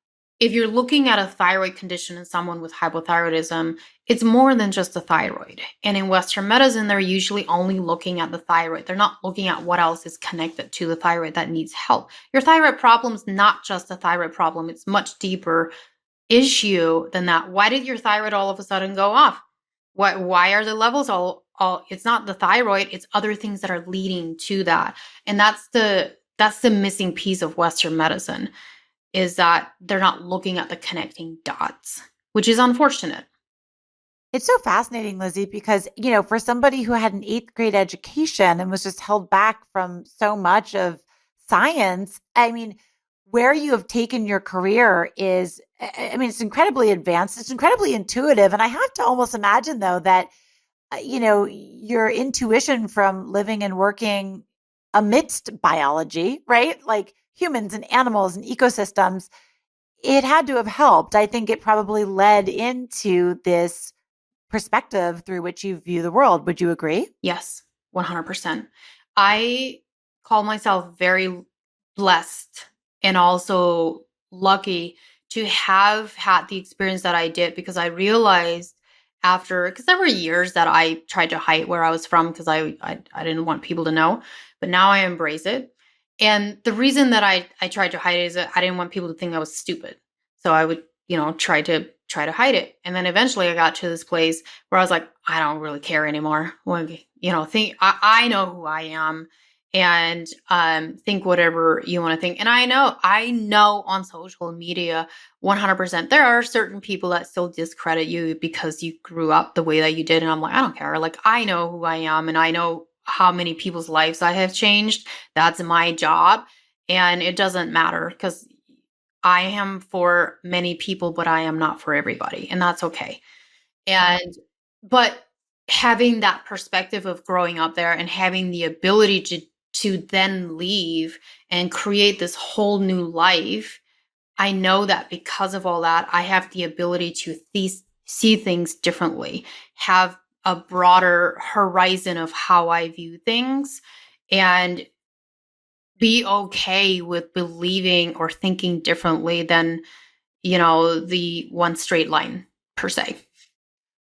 if you're looking at a thyroid condition in someone with hypothyroidism, it's more than just the thyroid. And in Western medicine, they're usually only looking at the thyroid. They're not looking at what else is connected to the thyroid that needs help. Your thyroid problem is not just a thyroid problem. It's much deeper issue than that. Why did your thyroid all of a sudden go off? Why are the levels all it's not the thyroid, it's other things that are leading to that. And that's the missing piece of Western medicine, is that they're not looking at the connecting dots, which is unfortunate. It's so fascinating, Lizzie, because, for somebody who had an 8th grade education and was just held back from so much of science, I mean, where you have taken your career is, it's incredibly advanced. It's incredibly intuitive. And I have to almost imagine, though, that, your intuition from living and working amidst biology, right? Like humans and animals and ecosystems, it had to have helped. I think it probably led into this perspective through which you view the world. Would you agree? Yes, 100%. I call myself very blessed and also lucky to have had the experience that I did, because I realized because there were years that I tried to hide where I was from, because I didn't want people to know, but now I embrace it. And the reason that I tried to hide it is that I didn't want people to think I was stupid. So I would, try to hide it. And then eventually I got to this place where I was like, I don't really care anymore. Like, I know who I am, and think whatever you want to think. And I know on social media, 100%, there are certain people that still discredit you because you grew up the way that you did. And I'm like, I don't care. Like, I know who I am, and I know how many people's lives I have changed. That's my job. And it doesn't matter, because I am for many people, but I am not for everybody. And that's okay. But having that perspective of growing up there and having the ability to then leave and create this whole new life, I know that because of all that, I have the ability to see things differently, have a broader horizon of how I view things, and be okay with believing or thinking differently than, the one straight line per se.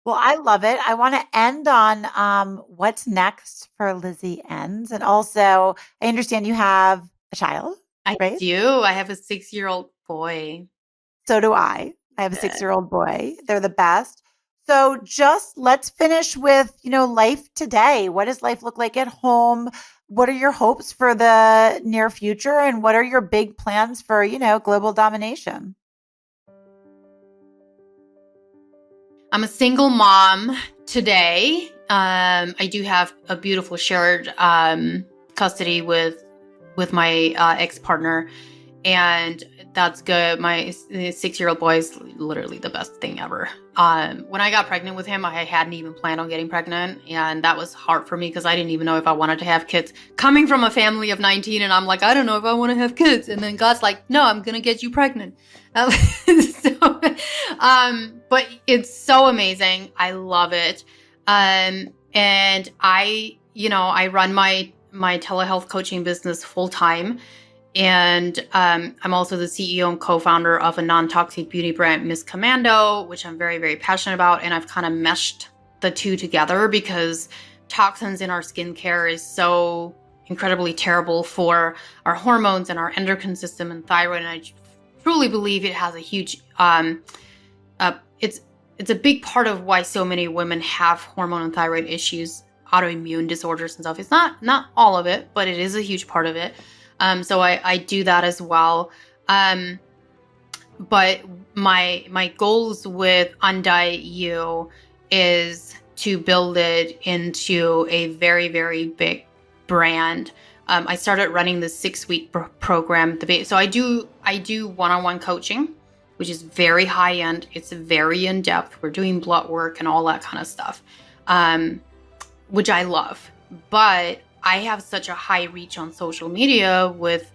Well, I love it. I want to end on what's next for Lizzie Ens. And also, I understand you have a child, I right? do. I have a 6-year-old boy. So do I. I have a 6-year-old boy. They're the best. So just let's finish with, life today. What does life look like at home? What are your hopes for the near future? And what are your big plans for, global domination? I'm a single mom today. I do have a beautiful shared custody with my ex-partner, and that's good. My 6-year-old boy is literally the best thing ever. When I got pregnant with him, I hadn't even planned on getting pregnant, and that was hard for me because I didn't even know if I wanted to have kids. Coming from a family of 19, and I'm like, I don't know if I want to have kids. And then God's like, no, I'm gonna get you pregnant. But it's so amazing. I love it. And I run my telehealth coaching business full time. And I'm also the CEO and co-founder of a non-toxic beauty brand, Miss Commando, which I'm very, very passionate about. And I've kind of meshed the two together because toxins in our skincare is so incredibly terrible for our hormones and our endocrine system and thyroid. And I truly believe it has a huge, it's a big part of why so many women have hormone and thyroid issues, autoimmune disorders and stuff. It's not all of it, but it is a huge part of it. So I do that as well. But my goals with Undiet You is to build it into a very, very big brand. I started running the 6-week program. So I do one-on-one coaching, which is very high end. It's very in depth. We're doing blood work and all that kind of stuff, which I love. But I have such a high reach on social media with,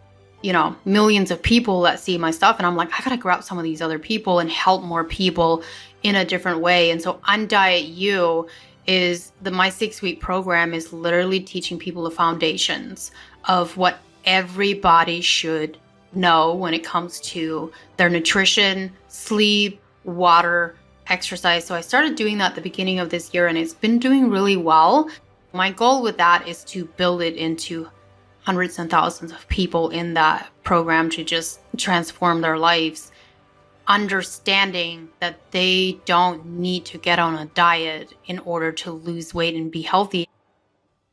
millions of people that see my stuff. And I'm like, I got to grab some of these other people and help more people in a different way. And so Undiet You is my 6-week program is literally teaching people the foundations of what everybody should know when it comes to their nutrition, sleep, water, exercise. So I started doing that at the beginning of this year, and it's been doing really well. My goal with that is to build it into hundreds and thousands of people in that program to just transform their lives, understanding that they don't need to get on a diet in order to lose weight and be healthy.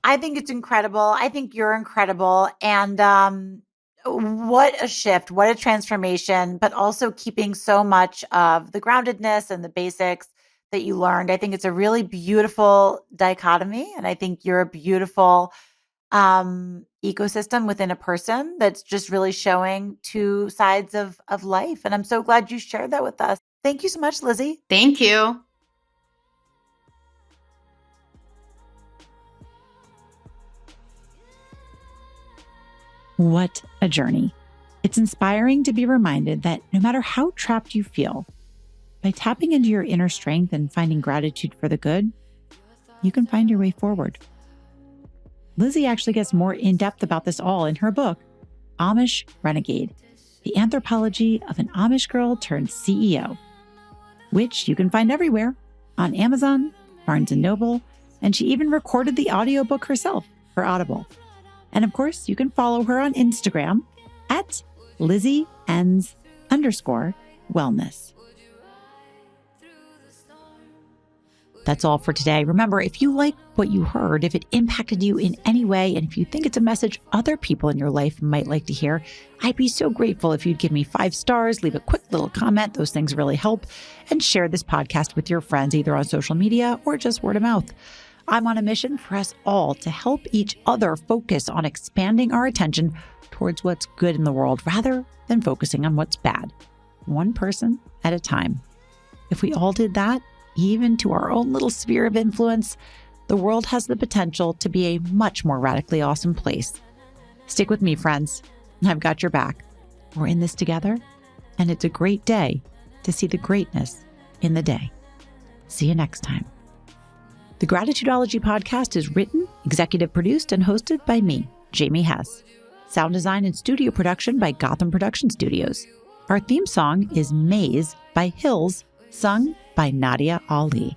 I think it's incredible. I think you're incredible. And what a shift, what a transformation, but also keeping so much of the groundedness and the basics that you learned. I think it's a really beautiful dichotomy. And I think you're a beautiful ecosystem within a person that's just really showing two sides of life. And I'm so glad you shared that with us. Thank you so much, Lizzie. Thank you. What a journey. It's inspiring to be reminded that no matter how trapped you feel, by tapping into your inner strength and finding gratitude for the good, you can find your way forward. Lizzie actually gets more in-depth about this all in her book, Amish Renegade, The Anthropology of an Amish Girl Turned CEO, which you can find everywhere on Amazon, Barnes & Noble, and she even recorded the audiobook herself for Audible. And of course, you can follow her on Instagram at Lizzie Ens _wellness. That's all for today. Remember, if you like what you heard, if it impacted you in any way, and if you think it's a message other people in your life might like to hear, I'd be so grateful if you'd give me 5 stars, leave a quick little comment. Those things really help. And share this podcast with your friends, either on social media or just word of mouth. I'm on a mission for us all to help each other focus on expanding our attention towards what's good in the world rather than focusing on what's bad, one person at a time. If we all did that, even to our own little sphere of influence, the world has the potential to be a much more radically awesome place. Stick with me, friends. I've got your back. We're in this together, and it's a great day to see the greatness in the day. See you next time. The Gratitudeology podcast is written, executive produced, and hosted by me, Jamie Hess. Sound design and studio production by Gotham Production Studios. Our theme song is Maze by Hills, sung by Nadia Ali.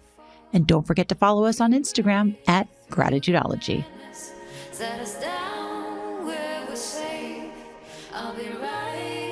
And don't forget to follow us on Instagram at Gratitudeology. Set us down where we're safe. I'll be right